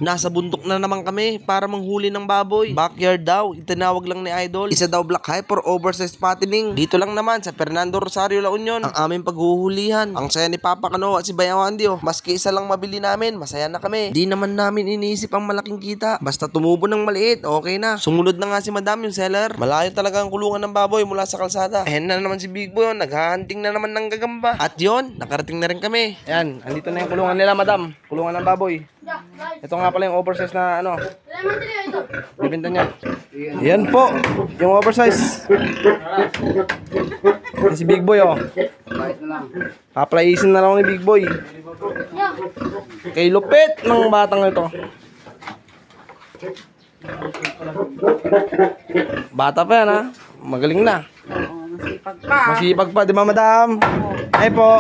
Nasa bundok na naman kami para manghuli ng baboy. Backyard daw, itinawag lang ni Idol. Isa daw black hyper oversized patining. Dito lang naman sa Fernando Rosario, La Union, ang aming paghuhulihan. Ang saya ni Papa Kano at si Bayawandi oh. Maski isa lang mabili namin, masaya na kami. Di naman namin iniisip ang malaking kita. Basta tumubo ng maliit, okay na. Sumunod na nga si Madam yung seller. Malayo talaga ang kulungan ng baboy mula sa kalsada. Ayan na naman si Big Boy, naghahunting na naman ng gagamba. At yon, nakarating na rin kami. Ayan, andito na yung kulungan nila, Madam. Kulungan ng baboy. Ito nga pala yung oversize na ano. Bibenta niya. Yan po, yung oversize. Yan si Big Boy oh. Paplaisin na lang ni Big Boy. Kay lupit ng batang ito. Bata pa yan ha. Magaling na. Masipag pa. Masipag pa, di ba Madam? Ay po.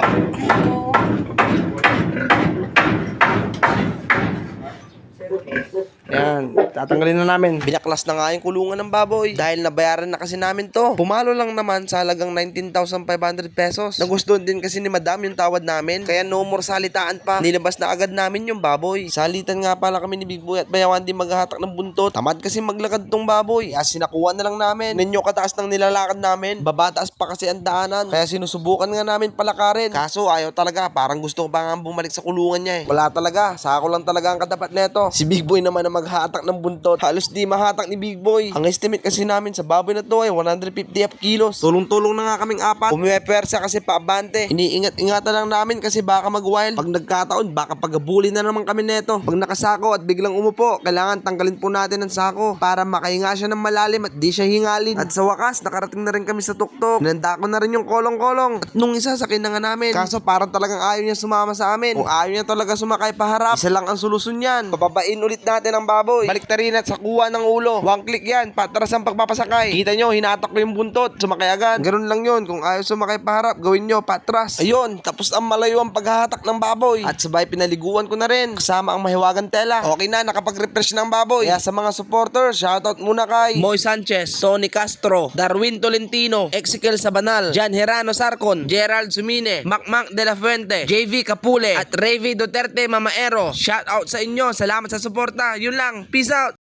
Yan, tatanggalin na namin. Binaklas na nga yung kulungan ng baboy dahil nabayaran na kasi namin to. Pumalo lang naman sa halagang 19,500 pesos. Nagustuhan din kasi ni Madam yung tawad namin, kaya no more salitaan pa. Nilabas na agad namin yung baboy. Salitan nga pala kami ni Big Boy at Bayawandi maghahatak ng buntot. Tamad kasi maglakad tong baboy, as sinakuha na lang namin. Ninyo kataas ng nilalakad namin, babataas pa kasi ang daanan, kaya sinusubukan nga namin palakarin. Kaso ayaw talaga, parang gusto ko pa nga bumalik sa kulungan niya eh. Wala talaga, sako lang talaga ang katapat neto. Si Big Boy naman na maghahatak ng buntot, halos di mahatak ni Big Boy. Ang estimate kasi namin sa baboy na to ay 150 kilos. Tulong-tulong na nga kaming apat. Pumipersa kasi paabante. Iniingat-ingatan lang namin kasi baka mag-wild. Pag nagkataon, baka pagabuli na naman kami neto. Pag nakasako at biglang umupo, kailangan tanggalin po natin ang sako para makahinga siya ng malalim at di siya hingalin. At sa wakas, nakarating na rin kami sa tuktok. Hinanda ko na rin yung kolong-kolong. At nung isa, sakay na nga namin. Kaso parang talagang ayaw niya sumama sa amin. Kung ayaw niya talaga sumakay paharap, isa lang ang solusyon yan. Pababain ulit natin ang baboy. Balik na rin at sa kuha ng ulo. One click yan, patras ang pagpapasakay. Kita nyo, hinatak ko yung buntot, sumakay agad. Ganun lang yun, kung ayaw sumakay paharap, gawin nyo, patras. Ayun, tapos ang malayo ang paghahatak ng baboy. At sabay pinaliguan ko na rin, kasama ang mahiwagang tela. Okay na, nakapag-refresh ng baboy. Kaya sa mga supporters, shoutout muna kay Moy Sanchez, Tony Castro, Darwin Tolentino, Ezekiel Sabanal, Jan Herano Sarcon, Gerald Sumine, Macmac de la Fuente, JV Capule, at Revy Duterte Mamaero. Shoutout sa inyo, salamat sa suporta. Yun lang, peace out!